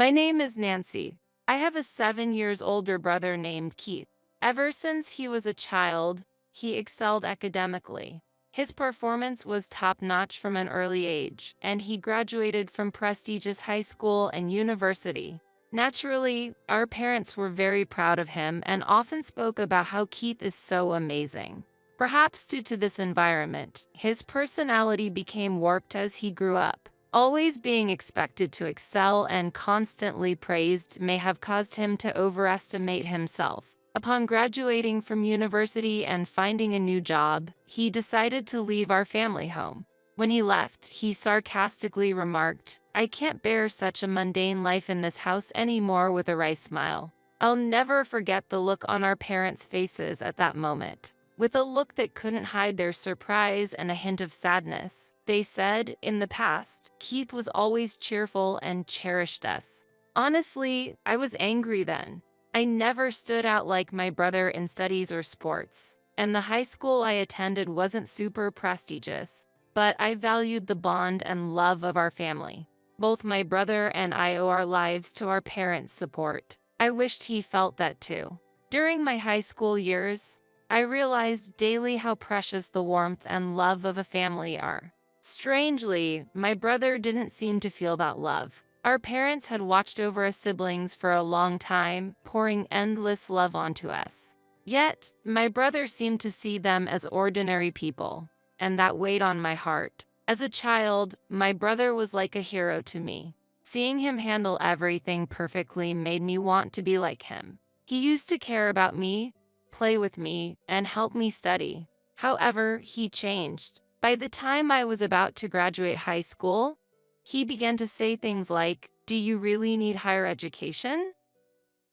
My name is Nancy. I have a 7 years older brother named Keith. Ever since he was a child, he excelled academically. His performance was top-notch from an early age, and he graduated from prestigious high school and university. Naturally, our parents were very proud of him and often spoke about how Keith is so amazing. Perhaps due to this environment, his personality became warped as he grew up. Always being expected to excel and constantly praised may have caused him to overestimate himself. Upon graduating from university and finding a new job, he decided to leave our family home. When he left, he sarcastically remarked, "I can't bear such a mundane life in this house anymore," with a wry smile. I'll never forget the look on our parents' faces at that moment. With a look that couldn't hide their surprise and a hint of sadness, they said, "In the past, Keith was always cheerful and cherished us." Honestly, I was angry then. I never stood out like my brother in studies or sports, and the high school I attended wasn't super prestigious, but I valued the bond and love of our family. Both my brother and I owe our lives to our parents' support. I wished he felt that too. During my high school years, I realized daily how precious the warmth and love of a family are. Strangely, my brother didn't seem to feel that love. Our parents had watched over us siblings for a long time, pouring endless love onto us. Yet, my brother seemed to see them as ordinary people, and that weighed on my heart. As a child, my brother was like a hero to me. Seeing him handle everything perfectly made me want to be like him. He used to care about me, play with me, and help me study. However, he changed. By the time I was about to graduate high school, he began to say things like, "Do you really need higher education?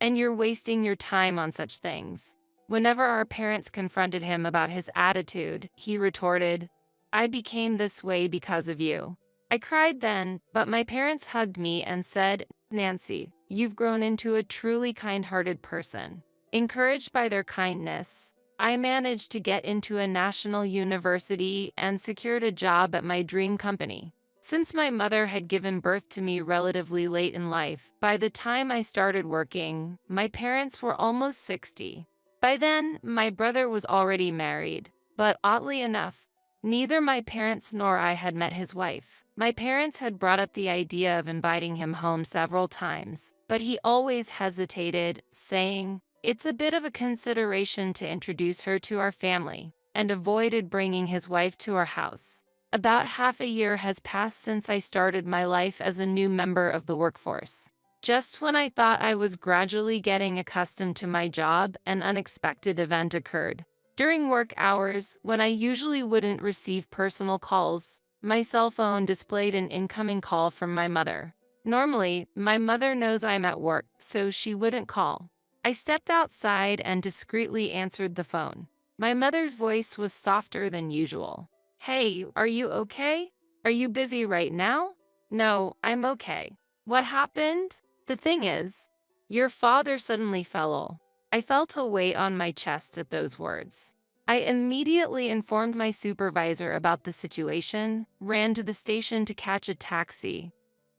And you're wasting your time on such things." Whenever our parents confronted him about his attitude, he retorted, "I became this way because of you." I cried then, but my parents hugged me and said, "Nancy, you've grown into a truly kind-hearted person." Encouraged by their kindness, I managed to get into a national university and secured a job at my dream company. Since my mother had given birth to me relatively late in life, by the time I started working, my parents were almost 60. By then, my brother was already married, but oddly enough, neither my parents nor I had met his wife. My parents had brought up the idea of inviting him home several times, but he always hesitated, saying, "It's a bit of a consideration to introduce her to our family," and avoided bringing his wife to our house. About half a year has passed since I started my life as a new member of the workforce. Just when I thought I was gradually getting accustomed to my job, an unexpected event occurred. During work hours, when I usually wouldn't receive personal calls, my cell phone displayed an incoming call from my mother. Normally, my mother knows I'm at work, so she wouldn't call. I stepped outside and discreetly answered the phone. My mother's voice was softer than usual. "Hey, are you okay? Are you busy right now?" "No, I'm okay." "What happened?" "The thing is, your father suddenly fell ill." I felt a weight on my chest at those words. I immediately informed my supervisor about the situation, ran to the station to catch a taxi,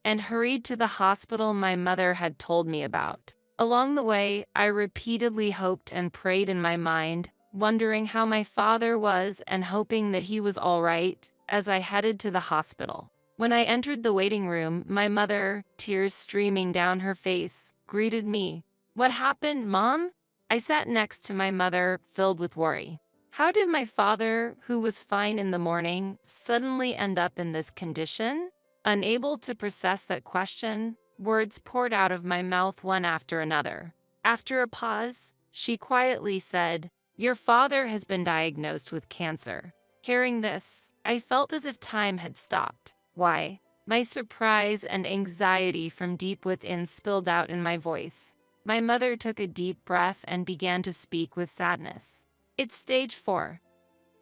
and hurried to the hospital my mother had told me about. Along the way, I repeatedly hoped and prayed in my mind, wondering how my father was and hoping that he was all right, as I headed to the hospital. When I entered the waiting room, my mother, tears streaming down her face, greeted me. "What happened, Mom?" I sat next to my mother, filled with worry. How did my father, who was fine in the morning, suddenly end up in this condition? Unable to process that question, words poured out of my mouth one after another. After a pause, she quietly said, "Your father has been diagnosed with cancer." Hearing this, I felt as if time had stopped. Why? My surprise and anxiety from deep within spilled out in my voice. My mother took a deep breath and began to speak with sadness. "It's stage 4.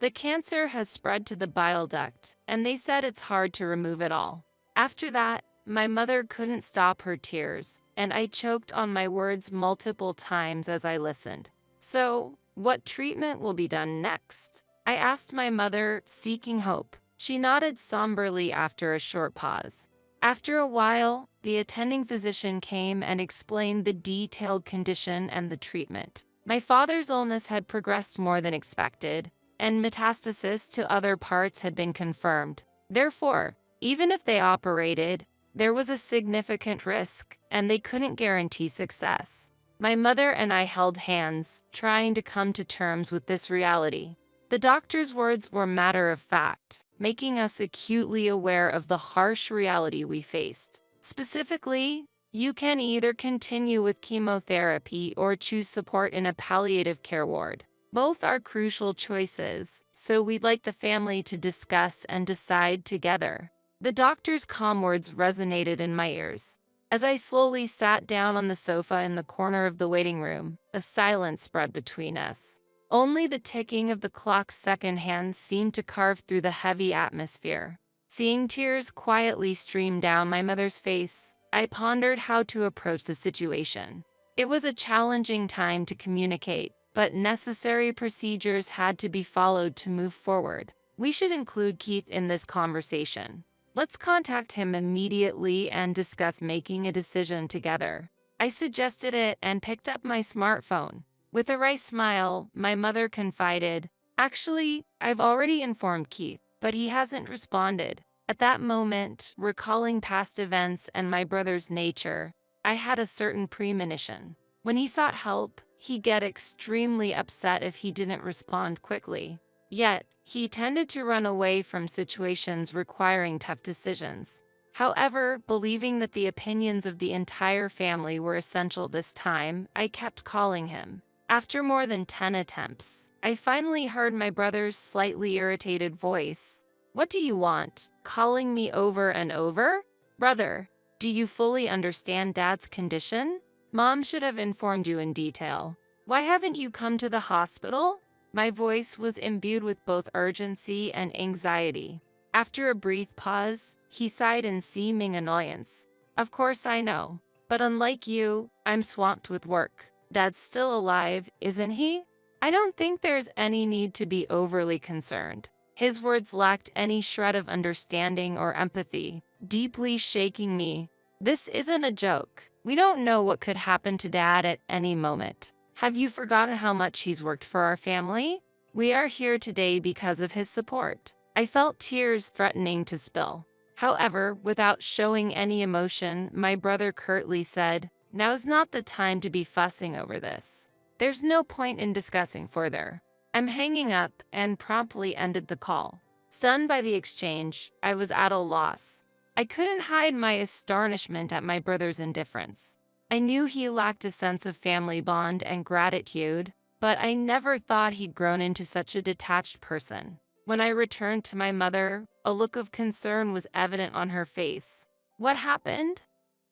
The cancer has spread to the bile duct, and they said it's hard to remove it all." After that, my mother couldn't stop her tears, and I choked on my words multiple times as I listened. "So, what treatment will be done next?" I asked my mother, seeking hope. She nodded somberly after a short pause. After a while, the attending physician came and explained the detailed condition and the treatment. My father's illness had progressed more than expected, and metastasis to other parts had been confirmed. Therefore, even if they operated, there was a significant risk, and they couldn't guarantee success. My mother and I held hands, trying to come to terms with this reality. The doctor's words were matter of fact, making us acutely aware of the harsh reality we faced. Specifically, you can either continue with chemotherapy or choose support in a palliative care ward. Both are crucial choices, so we'd like the family to discuss and decide together. The doctor's calm words resonated in my ears. As I slowly sat down on the sofa in the corner of the waiting room, a silence spread between us. Only the ticking of the clock's second hand seemed to carve through the heavy atmosphere. Seeing tears quietly stream down my mother's face, I pondered how to approach the situation. It was a challenging time to communicate, but necessary procedures had to be followed to move forward. We should include Keith in this conversation. Let's contact him immediately and discuss making a decision together. I suggested it and picked up my smartphone. With a wry smile, my mother confided, "Actually, I've already informed Keith, but he hasn't responded." At that moment, recalling past events and my brother's nature, I had a certain premonition. When he sought help, he'd get extremely upset if he didn't respond quickly. Yet, he tended to run away from situations requiring tough decisions. However, believing that the opinions of the entire family were essential this time, I kept calling him. After more than 10 attempts, I finally heard my brother's slightly irritated voice. "What do you want? Calling me over and over? Brother, do you fully understand Dad's condition? Mom should have informed you in detail. Why haven't you come to the hospital?" My voice was imbued with both urgency and anxiety. After a brief pause, he sighed in seeming annoyance. "Of course I know, but unlike you, I'm swamped with work. Dad's still alive, isn't he? I don't think there's any need to be overly concerned." His words lacked any shred of understanding or empathy, deeply shaking me. "This isn't a joke. We don't know what could happen to Dad at any moment. Have you forgotten how much he's worked for our family? We are here today because of his support." I felt tears threatening to spill. However, without showing any emotion, my brother curtly said, "Now's not the time to be fussing over this. There's no point in discussing further." I'm hanging up and promptly ended the call. Stunned by the exchange, I was at a loss. I couldn't hide my astonishment at my brother's indifference. I knew he lacked a sense of family bond and gratitude, but I never thought he'd grown into such a detached person. When I returned to my mother, a look of concern was evident on her face. "What happened?"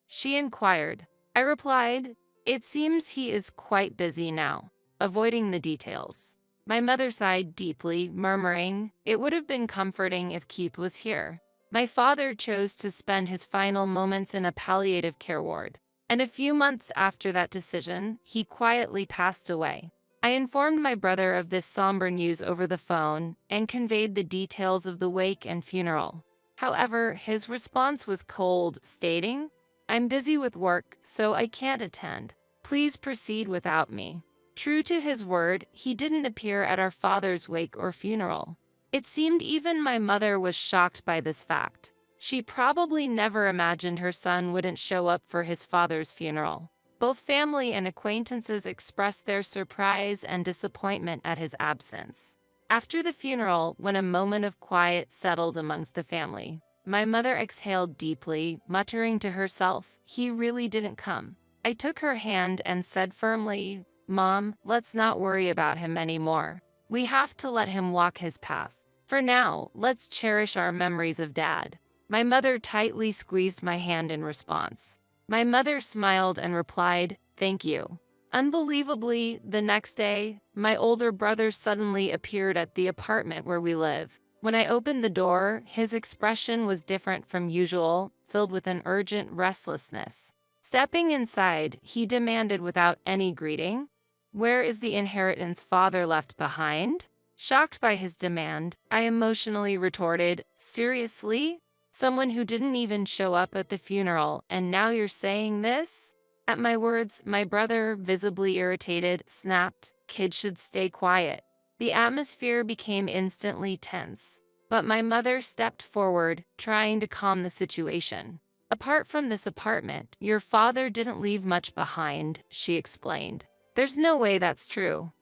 she inquired. I replied, "It seems he is quite busy now," avoiding the details. My mother sighed deeply, murmuring, "It would have been comforting if Keith was here." My father chose to spend his final moments in a palliative care ward, and a few months after that decision, he quietly passed away. I informed my brother of this somber news over the phone and conveyed the details of the wake and funeral. However, his response was cold, stating, "I'm busy with work, so I can't attend. Please proceed without me." True to his word, he didn't appear at our father's wake or funeral. It seemed even my mother was shocked by this fact. She probably never imagined her son wouldn't show up for his father's funeral. Both family and acquaintances expressed their surprise and disappointment at his absence. After the funeral, when a moment of quiet settled amongst the family, my mother exhaled deeply, muttering to herself, "He really didn't come." I took her hand and said firmly, "Mom, let's not worry about him anymore. We have to let him walk his path. For now, let's cherish our memories of Dad." My mother tightly squeezed my hand in response. My mother smiled and replied, "Thank you." Unbelievably, the next day, my older brother suddenly appeared at the apartment where we live. When I opened the door, his expression was different from usual, filled with an urgent restlessness. Stepping inside, he demanded without any greeting, "Where is the inheritance father left behind?" Shocked by his demand, I emotionally retorted, "Seriously? Someone who didn't even show up at the funeral, and now you're saying this? At my words, my brother, visibly irritated, snapped, "Kids should stay quiet." The atmosphere became instantly tense. But my mother stepped forward, trying to calm the situation. "Apart from this apartment, your father didn't leave much behind," she explained. "There's no way that's true."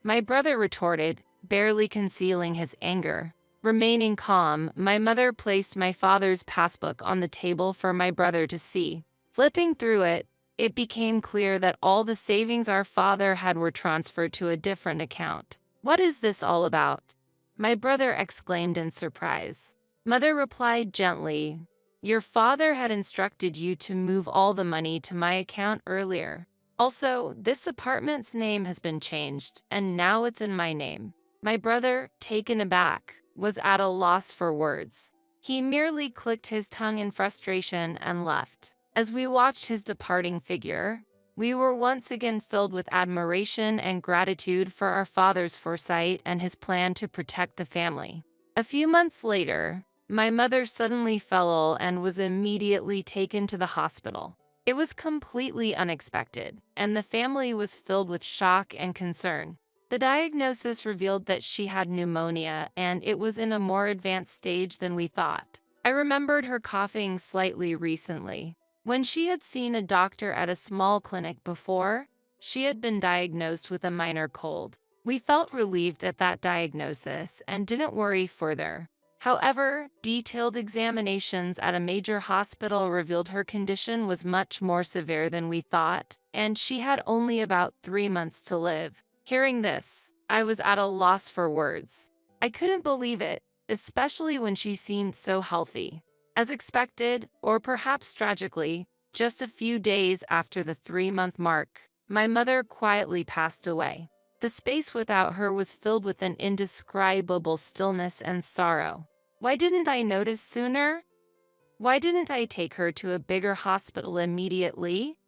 My brother retorted, barely concealing his anger. Remaining calm, my mother placed my father's passbook on the table for my brother to see. Flipping through it, it became clear that all the savings our father had were transferred to a different account. "What is this all about?" my brother exclaimed in surprise. Mother replied gently, "Your father had instructed you to move all the money to my account earlier. Also, this apartment's name has been changed, and now it's in my name." My brother, taken aback, was at a loss for words. He merely clicked his tongue in frustration and left. As we watched his departing figure, we were once again filled with admiration and gratitude for our father's foresight and his plan to protect the family. A few months later, my mother suddenly fell ill and was immediately taken to the hospital. It was completely unexpected, and the family was filled with shock and concern. The diagnosis revealed that she had pneumonia, and it was in a more advanced stage than we thought. I remembered her coughing slightly recently. When she had seen a doctor at a small clinic before, she had been diagnosed with a minor cold. We felt relieved at that diagnosis and didn't worry further. However, detailed examinations at a major hospital revealed her condition was much more severe than we thought, and she had only about 3 months to live. Hearing this, I was at a loss for words. I couldn't believe it, especially when she seemed so healthy. As expected, or perhaps tragically, just a few days after the 3-month mark, my mother quietly passed away. The space without her was filled with an indescribable stillness and sorrow. Why didn't I notice sooner? Why didn't I take her to a bigger hospital immediately?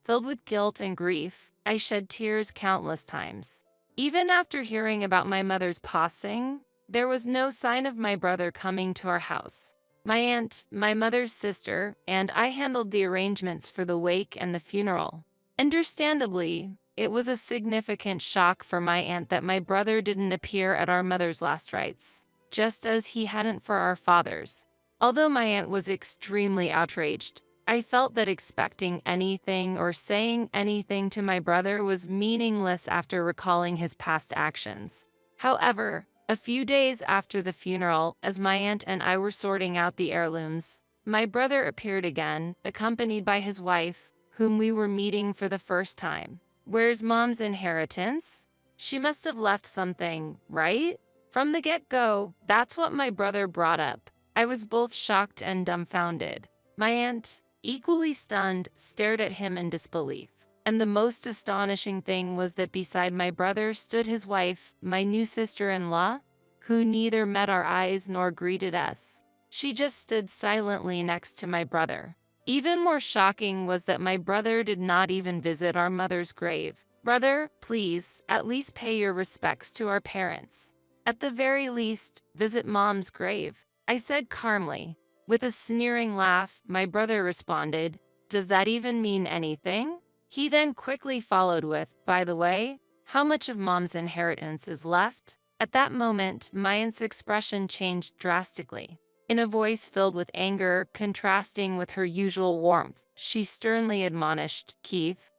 Filled with guilt and grief, I shed tears countless times. Even after hearing about my mother's passing, there was no sign of my brother coming to our house. My aunt, my mother's sister, and I handled the arrangements for the wake and the funeral. Understandably, it was a significant shock for my aunt that my brother didn't appear at our mother's last rites, just as he hadn't for our father's. Although my aunt was extremely outraged, I felt that expecting anything or saying anything to my brother was meaningless after recalling his past actions. However, a few days after the funeral, as my aunt and I were sorting out the heirlooms, my brother appeared again, accompanied by his wife, whom we were meeting for the first time. "Where's Mom's inheritance? She must have left something, right?" From the get-go, that's what my brother brought up. I was both shocked and dumbfounded. My aunt, equally stunned, stared at him in disbelief. And the most astonishing thing was that beside my brother stood his wife, my new sister-in-law, who neither met our eyes nor greeted us. She just stood silently next to my brother. Even more shocking was that my brother did not even visit our mother's grave. "Brother, please, at least pay your respects to our parents. At the very least, visit Mom's grave," I said calmly. With a sneering laugh, my brother responded, "Does that even mean anything?" He then quickly followed with, "By the way, how much of Mom's inheritance is left?" At that moment, my aunt's expression changed drastically. In a voice filled with anger, contrasting with her usual warmth, she sternly admonished, "Keith,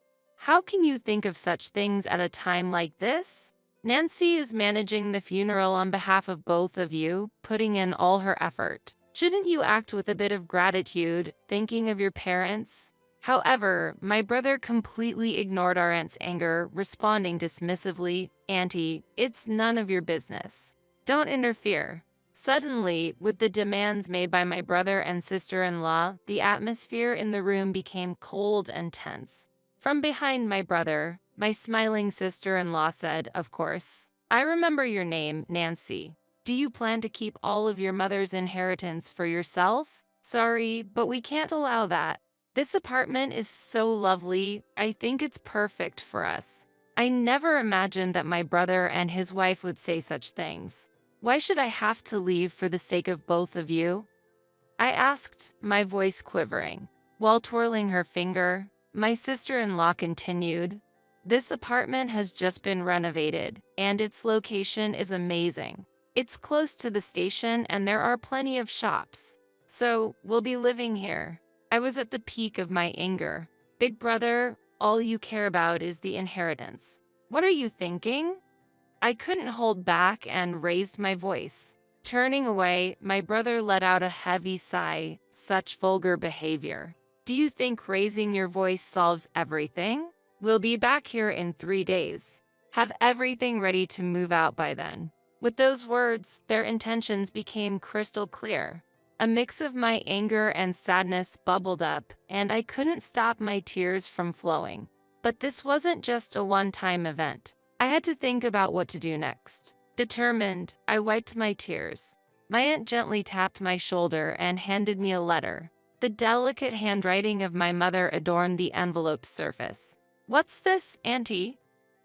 how can you think of such things at a time like this? Nancy is managing the funeral on behalf of both of you, putting in all her effort. Shouldn't you act with a bit of gratitude, thinking of your parents?" However, my brother completely ignored our aunt's anger, responding dismissively, "Auntie, it's none of your business. Don't interfere." Suddenly, with the demands made by my brother and sister-in-law, the atmosphere in the room became cold and tense. From behind my brother, my smiling sister-in-law said, "Of course. I remember your name, Nancy. Do you plan to keep all of your mother's inheritance for yourself?" "Sorry, but we can't allow that. This apartment is so lovely, I think it's perfect for us." I never imagined that my brother and his wife would say such things. "Why should I have to leave for the sake of both of you?" I asked, my voice quivering. While twirling her finger, my sister-in-law continued, "This apartment has just been renovated, and its location is amazing. It's close to the station and there are plenty of shops. So, we'll be living here." I was at the peak of my anger. "Big brother, all you care about is the inheritance. What are you thinking?" I couldn't hold back and raised my voice. Turning away, my brother let out a heavy sigh. "Such vulgar behavior. Do you think raising your voice solves everything? We'll be back here in 3 days. Have everything ready to move out by then." With those words, their intentions became crystal clear. A mix of my anger and sadness bubbled up, and I couldn't stop my tears from flowing. But this wasn't just a one-time event. I had to think about what to do next. Determined, I wiped my tears. My aunt gently tapped my shoulder and handed me a letter. The delicate handwriting of my mother adorned the envelope's surface. "What's this, Auntie?"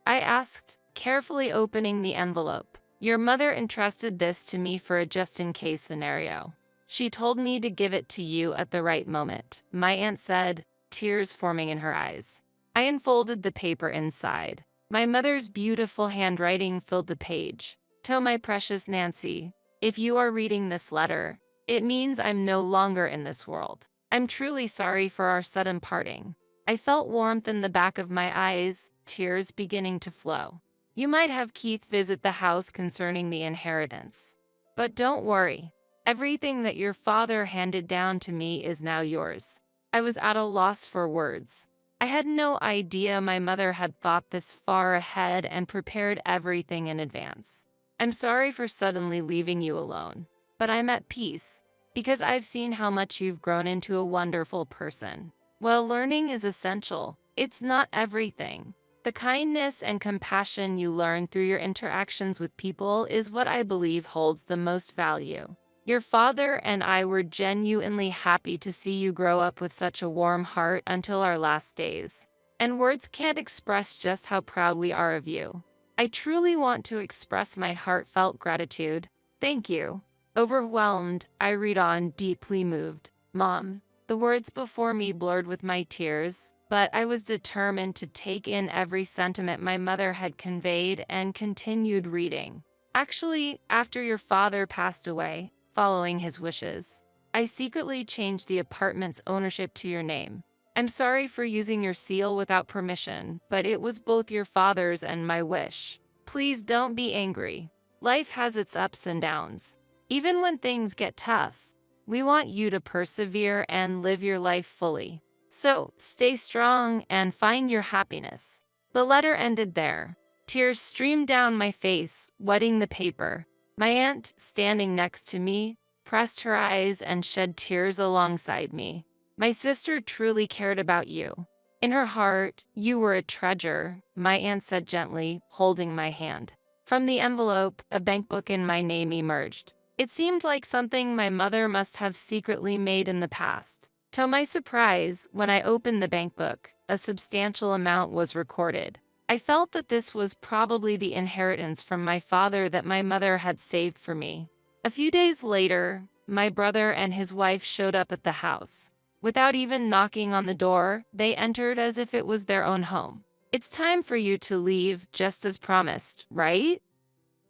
I asked, carefully opening the envelope. "Your mother entrusted this to me for a just-in-case scenario. She told me to give it to you at the right moment," my aunt said, tears forming in her eyes. I unfolded the paper inside. My mother's beautiful handwriting filled the page. "To my precious Nancy, if you are reading this letter, it means I'm no longer in this world. I'm truly sorry for our sudden parting." I felt warmth in the back of my eyes, tears beginning to flow. "You might have Keith visit the house concerning the inheritance. But don't worry. Everything that your father handed down to me is now yours." I was at a loss for words. I had no idea my mother had thought this far ahead and prepared everything in advance. "I'm sorry for suddenly leaving you alone, but I'm at peace, because I've seen how much you've grown into a wonderful person. While learning is essential, it's not everything. The kindness and compassion you learn through your interactions with people is what I believe holds the most value. Your father and I were genuinely happy to see you grow up with such a warm heart until our last days. And words can't express just how proud we are of you. I truly want to express my heartfelt gratitude. Thank you." Overwhelmed, I read on, deeply moved. "Mom." The words before me blurred with my tears, but I was determined to take in every sentiment my mother had conveyed and continued reading. "Actually, after your father passed away, following his wishes, I secretly changed the apartment's ownership to your name. I'm sorry for using your seal without permission, but it was both your father's and my wish. Please don't be angry. Life has its ups and downs. Even when things get tough, we want you to persevere and live your life fully. So, stay strong and find your happiness." The letter ended there. Tears streamed down my face, wetting the paper. My aunt, standing next to me, pressed her eyes and shed tears alongside me. "My sister truly cared about you. In her heart, you were a treasure," my aunt said gently, holding my hand. From the envelope, a bankbook in my name emerged. It seemed like something my mother must have secretly made in the past. To my surprise, when I opened the bankbook, a substantial amount was recorded. I felt that this was probably the inheritance from my father that my mother had saved for me. A few days later, my brother and his wife showed up at the house. Without even knocking on the door, they entered as if it was their own home. "It's time for you to leave, just as promised, right?"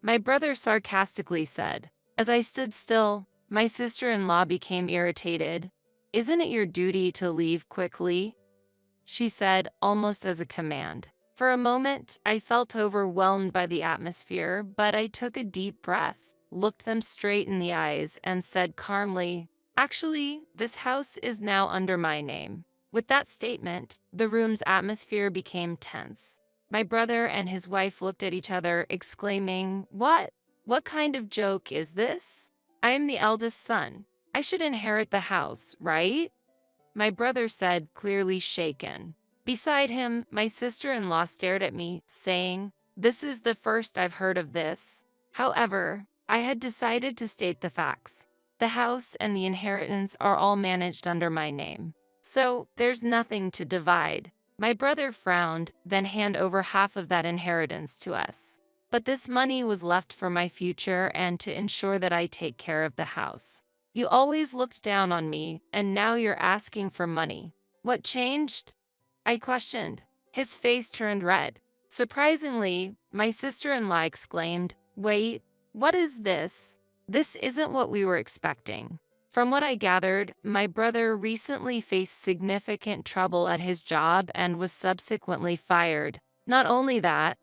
my brother sarcastically said. As I stood still, my sister-in-law became irritated. "Isn't it your duty to leave quickly?" she said, almost as a command. For a moment, I felt overwhelmed by the atmosphere, but I took a deep breath, looked them straight in the eyes, and said calmly, "Actually, this house is now under my name." With that statement, the room's atmosphere became tense. My brother and his wife looked at each other, exclaiming, "What? What kind of joke is this? I am the eldest son. I should inherit the house, right?" my brother said, clearly shaken. Beside him, my sister-in-law stared at me, saying, "This is the first I've heard of this." However, I had decided to state the facts. The house and the inheritance are all managed under my name. So, there's nothing to divide. My brother frowned, then handed over half of that inheritance to us. But this money was left for my future and to ensure that I take care of the house. You always looked down on me, and now you're asking for money. What changed? I questioned. His face turned red. Surprisingly, my sister-in-law exclaimed, "Wait, what is this? This isn't what we were expecting." From what I gathered, my brother recently faced significant trouble at his job and was subsequently fired. Not only that,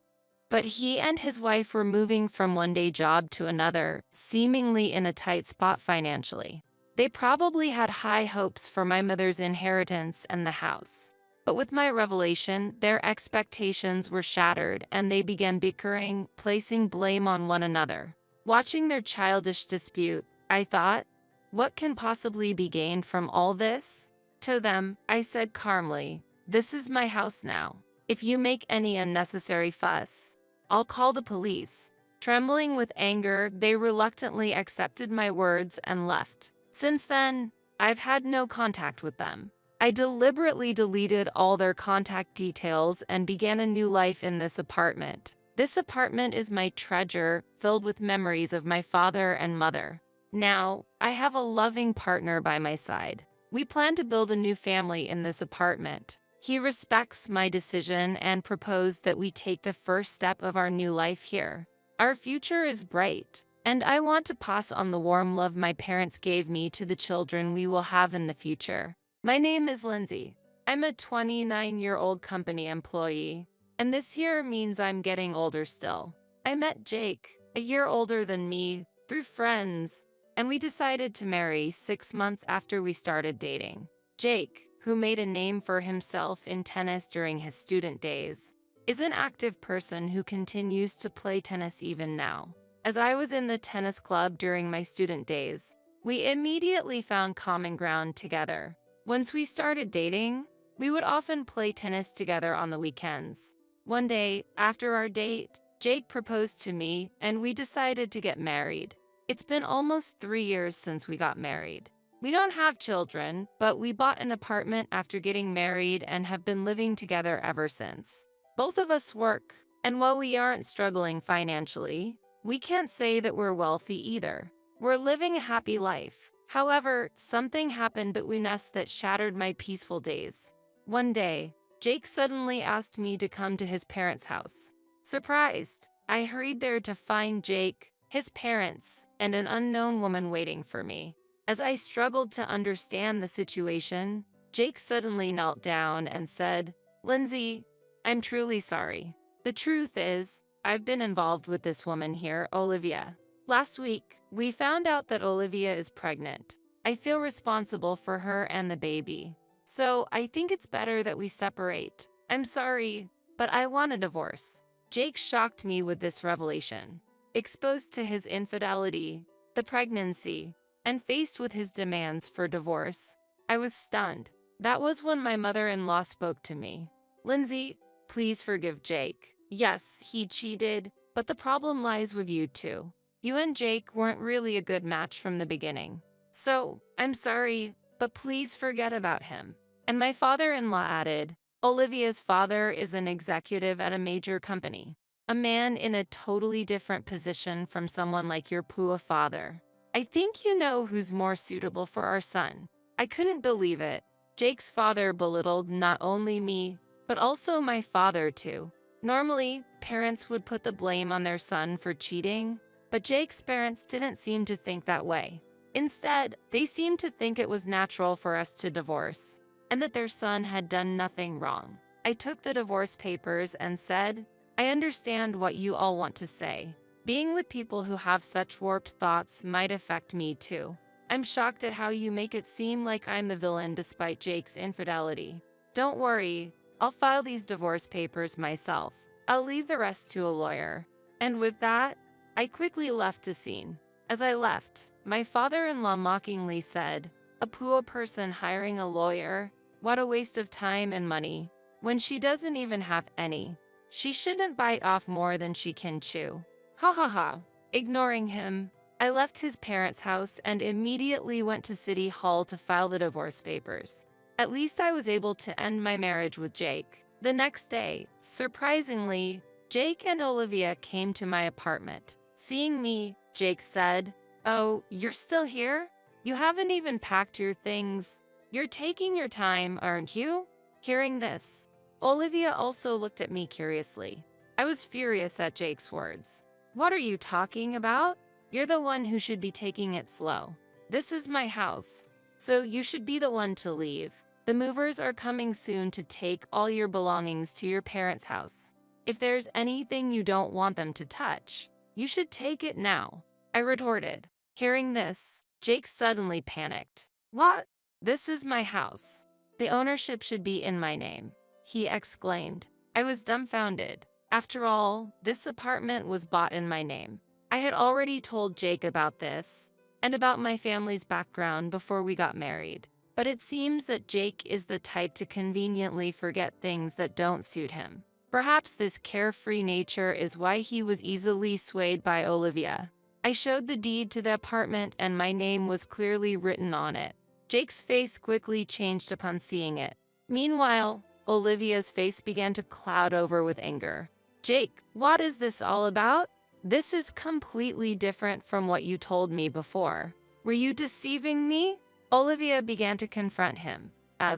but he and his wife were moving from one day job to another, seemingly in a tight spot financially. They probably had high hopes for my mother's inheritance and the house. But with my revelation, their expectations were shattered and they began bickering, placing blame on one another. Watching their childish dispute, I thought, what can possibly be gained from all this? To them, I said calmly, "This is my house now. If you make any unnecessary fuss, I'll call the police." Trembling with anger, they reluctantly accepted my words and left. Since then, I've had no contact with them. I deliberately deleted all their contact details and began a new life in this apartment. This apartment is my treasure, filled with memories of my father and mother. Now, I have a loving partner by my side. We plan to build a new family in this apartment. He respects my decision and proposed that we take the first step of our new life here. Our future is bright, and I want to pass on the warm love my parents gave me to the children we will have in the future. My name is Lindsay. I'm a 29-year-old company employee, and this year means I'm getting older still. I met Jake, a year older than me, through friends, and we decided to marry 6 months after we started dating. Jake, who made a name for himself in tennis during his student days, is an active person who continues to play tennis even now. As I was in the tennis club during my student days, we immediately found common ground together. Once we started dating, we would often play tennis together on the weekends. One day, after our date, Jake proposed to me and we decided to get married. It's been almost 3 years since we got married. We don't have children, but we bought an apartment after getting married and have been living together ever since. Both of us work, and while we aren't struggling financially, we can't say that we're wealthy either. We're living a happy life. However, something happened between us that shattered my peaceful days. One day, Jake suddenly asked me to come to his parents' house. Surprised, I hurried there to find Jake, his parents, and an unknown woman waiting for me. As I struggled to understand the situation, Jake suddenly knelt down and said, "Lindsay, I'm truly sorry. The truth is, I've been involved with this woman here, Olivia. Last week, we found out that Olivia is pregnant. I feel responsible for her and the baby. So I think it's better that we separate. I'm sorry, but I want a divorce." Jake shocked me with this revelation. Exposed to his infidelity, the pregnancy, and faced with his demands for divorce, I was stunned. That was when my mother-in-law spoke to me. "Lindsay, please forgive Jake. Yes, he cheated, but the problem lies with you too. You and Jake weren't really a good match from the beginning. So, I'm sorry, but please forget about him." And my father-in-law added, "Olivia's father is an executive at a major company. A man in a totally different position from someone like your poor father. I think you know who's more suitable for our son." I couldn't believe it. Jake's father belittled not only me, but also my father too. Normally, parents would put the blame on their son for cheating, but Jake's parents didn't seem to think that way. Instead, they seemed to think it was natural for us to divorce, and that their son had done nothing wrong. I took the divorce papers and said, "I understand what you all want to say. Being with people who have such warped thoughts might affect me too. I'm shocked at how you make it seem like I'm the villain despite Jake's infidelity. Don't worry, I'll file these divorce papers myself. I'll leave the rest to a lawyer." And with that, I quickly left the scene. As I left, my father-in-law mockingly said, "A poor person hiring a lawyer? What a waste of time and money, when she doesn't even have any. She shouldn't bite off more than she can chew." Ha ha ha. Ignoring him, I left his parents' house and immediately went to City Hall to file the divorce papers. At least I was able to end my marriage with Jake. The next day, surprisingly, Jake and Olivia came to my apartment. Seeing me, Jake said, "Oh, you're still here? You haven't even packed your things. You're taking your time, aren't you? Hearing this, Olivia also looked at me curiously. I was furious at Jake's words. What are you talking about? You're the one who should be taking it slow. This is my house, so you should be the one to leave. The movers are coming soon to take all your belongings to your parents' house. If there's anything you don't want them to touch, you should take it now, I retorted. Hearing this, Jake suddenly panicked. What? This is my house. The ownership should be in my name, he exclaimed. I was dumbfounded. After all, this apartment was bought in my name. I had already told Jake about this and about my family's background before we got married. But it seems that Jake is the type to conveniently forget things that don't suit him. Perhaps this carefree nature is why he was easily swayed by Olivia. I showed the deed to the apartment and my name was clearly written on it. Jake's face quickly changed upon seeing it. Meanwhile, Olivia's face began to cloud over with anger. Jake, what is this all about? This is completely different from what you told me before. Were you deceiving me? Olivia began to confront him.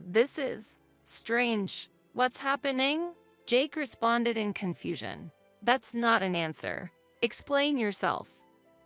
This is strange. What's happening? Jake responded in confusion. That's not an answer. Explain yourself.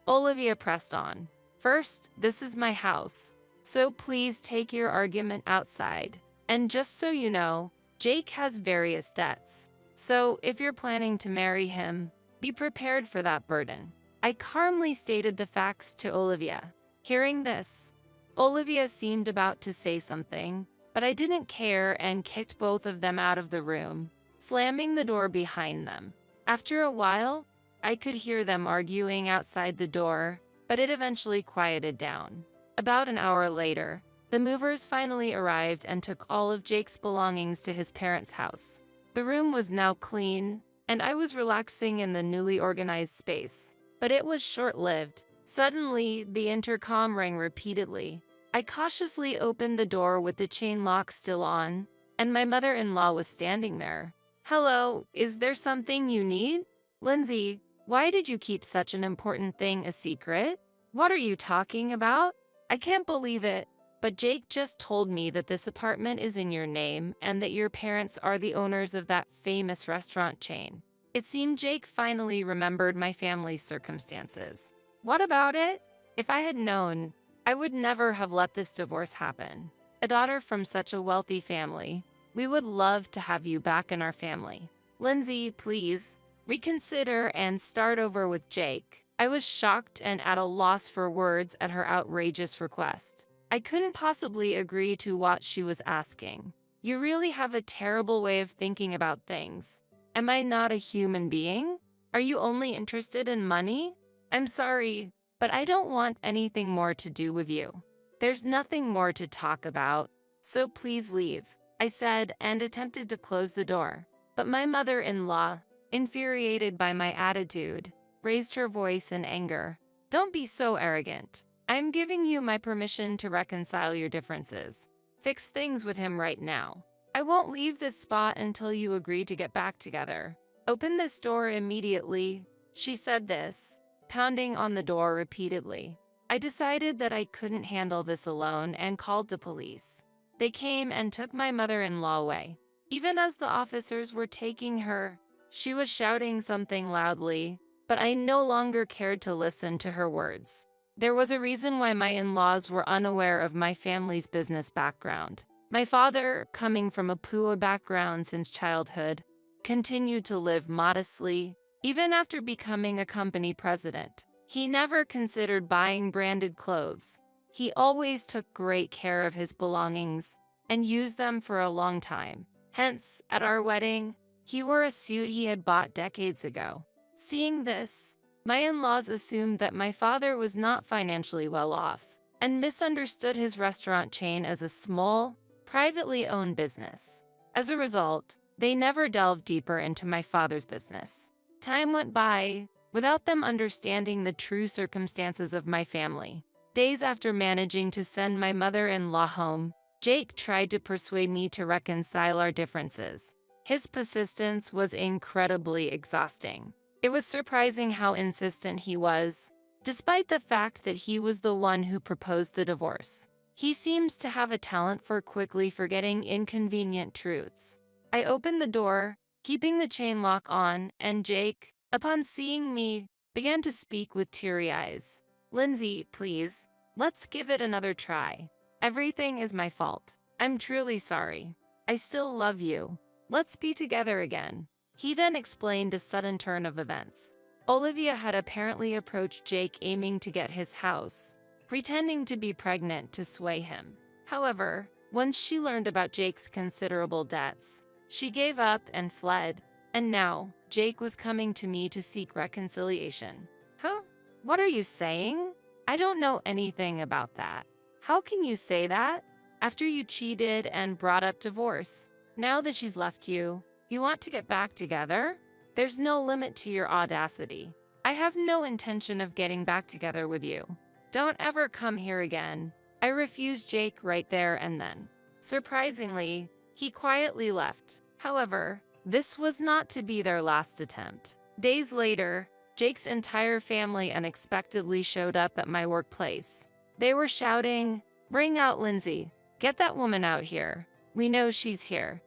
Olivia pressed on. First, this is my house, so please take your argument outside. And just so you know, Jake has various debts. So if you're planning to marry him, be prepared for that burden. I calmly stated the facts to Olivia. Hearing this, Olivia seemed about to say something, but I didn't care and kicked both of them out of the room, slamming the door behind them. After a while, I could hear them arguing outside the door, but it eventually quieted down. About an hour later, the movers finally arrived and took all of Jake's belongings to his parents' house. The room was now clean, and I was relaxing in the newly organized space. But it was short-lived. Suddenly, the intercom rang repeatedly. I cautiously opened the door with the chain lock still on, and my mother-in-law was standing there. Hello, is there something you need? Lindsay, why did you keep such an important thing a secret? What are you talking about? I can't believe it, but Jake just told me that this apartment is in your name and that your parents are the owners of that famous restaurant chain. It seemed Jake finally remembered my family's circumstances. What about it? If I had known, I would never have let this divorce happen. A daughter from such a wealthy family. We would love to have you back in our family. Lindsay, please, reconsider and start over with Jake. I was shocked and at a loss for words at her outrageous request. I couldn't possibly agree to what she was asking. You really have a terrible way of thinking about things. Am I not a human being? Are you only interested in money? I'm sorry, but I don't want anything more to do with you. There's nothing more to talk about, so please leave, I said and attempted to close the door. But my mother-in-law, infuriated by my attitude, raised her voice in anger. Don't be so arrogant. I'm giving you my permission to reconcile your differences. Fix things with him right now. I won't leave this spot until you agree to get back together. Open this door immediately. She said this, pounding on the door repeatedly. I decided that I couldn't handle this alone and called the police. They came and took my mother-in-law away. Even as the officers were taking her, she was shouting something loudly, but I no longer cared to listen to her words. There was a reason why my in-laws were unaware of my family's business background. My father, coming from a poor background since childhood, continued to live modestly, even after becoming a company president. He never considered buying branded clothes. He always took great care of his belongings and used them for a long time. Hence, at our wedding, he wore a suit he had bought decades ago. Seeing this, my in-laws assumed that my father was not financially well off and misunderstood his restaurant chain as a small, privately owned business. As a result, they never delved deeper into my father's business. Time went by without them understanding the true circumstances of my family. Days after managing to send my mother-in-law home, Jake tried to persuade me to reconcile our differences. His persistence was incredibly exhausting. It was surprising how insistent he was, despite the fact that he was the one who proposed the divorce. He seems to have a talent for quickly forgetting inconvenient truths. I opened the door, keeping the chain lock on, and Jake, upon seeing me, began to speak with teary eyes. "Lindsay, please, let's give it another try. Everything is my fault. I'm truly sorry. I still love you. Let's be together again." He then explained a sudden turn of events. Olivia had apparently approached Jake aiming to get his house, pretending to be pregnant to sway him. However, once she learned about Jake's considerable debts, she gave up and fled, and now Jake was coming to me to seek reconciliation. Huh? What are you saying? I don't know anything about that. How can you say that? After you cheated and brought up divorce, now that she's left you, you want to get back together? There's no limit to your audacity. I have no intention of getting back together with you. Don't ever come here again. I refused Jake right there and then. Surprisingly, he quietly left. However, this was not to be their last attempt. Days later, Jake's entire family unexpectedly showed up at my workplace. They were shouting, "Bring out Lindsay. Get that woman out here. We know she's here,"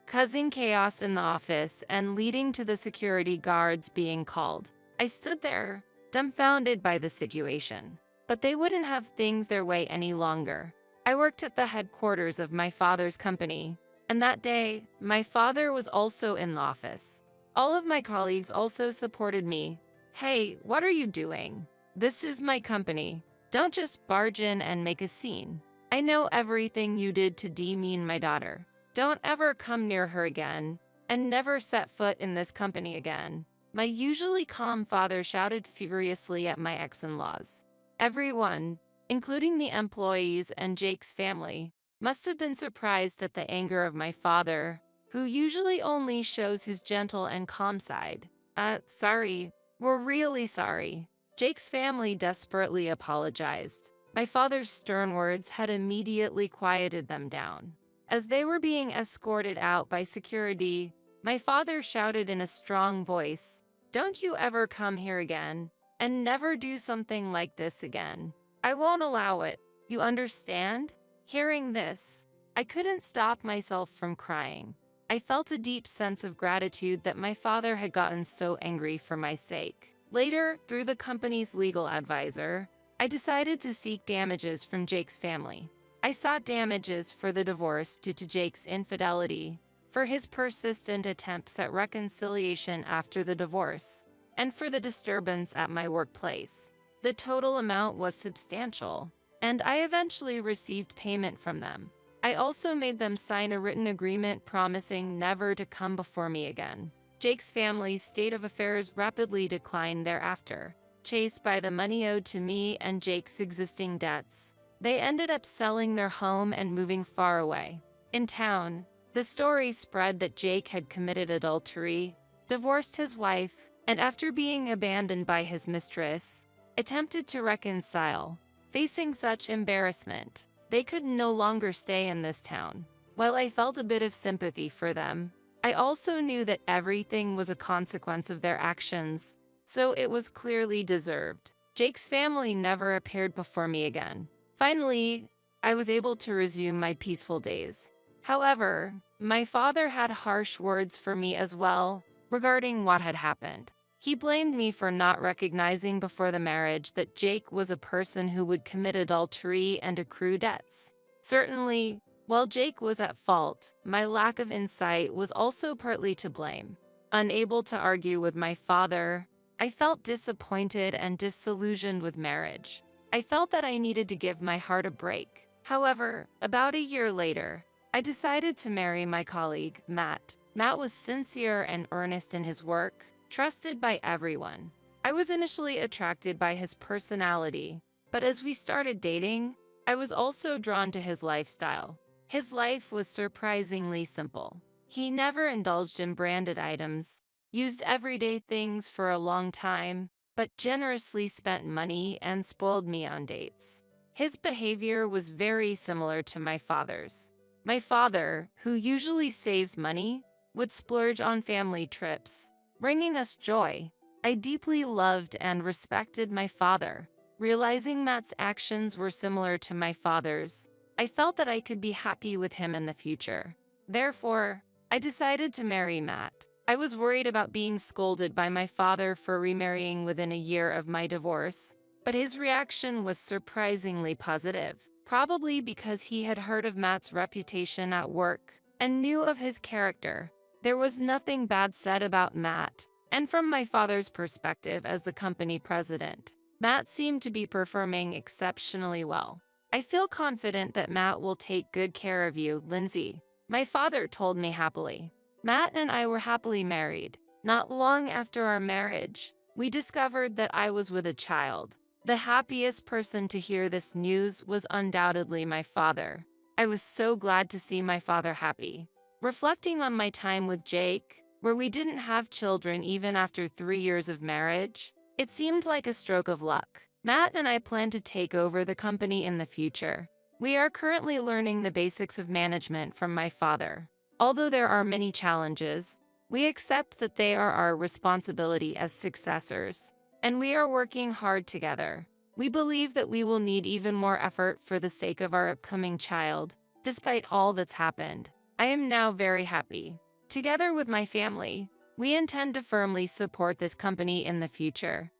causing chaos in the office and leading to the security guards being called. I stood there, dumbfounded by the situation. But they wouldn't have things their way any longer. I worked at the headquarters of my father's company, and that day, my father was also in the office. All of my colleagues also supported me. "Hey, what are you doing? This is my company. Don't just barge in and make a scene. I know everything you did to demean my daughter. Don't ever come near her again, and never set foot in this company again." My usually calm father shouted furiously at my ex-in-laws. Everyone, including the employees and Jake's family, must have been surprised at the anger of my father, who usually only shows his gentle and calm side. Sorry. We're really sorry." Jake's family desperately apologized. My father's stern words had immediately quieted them down. As they were being escorted out by security, my father shouted in a strong voice, "Don't you ever come here again, and never do something like this again. I won't allow it. You understand?" Hearing this, I couldn't stop myself from crying. I felt a deep sense of gratitude that my father had gotten so angry for my sake. Later, through the company's legal advisor, I decided to seek damages from Jake's family. I sought damages for the divorce due to Jake's infidelity, for his persistent attempts at reconciliation after the divorce, and for the disturbance at my workplace. The total amount was substantial, and I eventually received payment from them. I also made them sign a written agreement promising never to come before me again. Jake's family's state of affairs rapidly declined thereafter. Chased by the money owed to me and Jake's existing debts, they ended up selling their home and moving far away. In town, the story spread that Jake had committed adultery, divorced his wife, and after being abandoned by his mistress, attempted to reconcile. Facing such embarrassment, they could no longer stay in this town. While I felt a bit of sympathy for them, I also knew that everything was a consequence of their actions, so it was clearly deserved. Jake's family never appeared before me again. Finally, I was able to resume my peaceful days. However, my father had harsh words for me as well regarding what had happened. He blamed me for not recognizing before the marriage that Jake was a person who would commit adultery and accrue debts. Certainly, while Jake was at fault, my lack of insight was also partly to blame. Unable to argue with my father, I felt disappointed and disillusioned with marriage. I felt that I needed to give my heart a break. However, about a year later, I decided to marry my colleague, Matt. Matt was sincere and earnest in his work, trusted by everyone. I was initially attracted by his personality, but as we started dating, I was also drawn to his lifestyle. His life was surprisingly simple. He never indulged in branded items, used everyday things for a long time, but generously spent money and spoiled me on dates. His behavior was very similar to my father's. My father, who usually saves money, would splurge on family trips, bringing us joy, I deeply loved and respected my father. Realizing Matt's actions were similar to my father's, I felt that I could be happy with him in the future. Therefore, I decided to marry Matt. I was worried about being scolded by my father for remarrying within a year of my divorce, but his reaction was surprisingly positive, probably because he had heard of Matt's reputation at work and knew of his character. There was nothing bad said about Matt, and from my father's perspective as the company president, Matt seemed to be performing exceptionally well. I feel confident that Matt will take good care of you, Lindsay, my father told me happily. Matt and I were happily married. Not long after our marriage, we discovered that I was with a child. The happiest person to hear this news was undoubtedly my father. I was so glad to see my father happy. Reflecting on my time with Jake, where we didn't have children even after 3 years of marriage, it seemed like a stroke of luck. Matt and I plan to take over the company in the future. We are currently learning the basics of management from my father. Although there are many challenges, we accept that they are our responsibility as successors, and we are working hard together. We believe that we will need even more effort for the sake of our upcoming child, despite all that's happened. I am now very happy. Together with my family, we intend to firmly support this company in the future.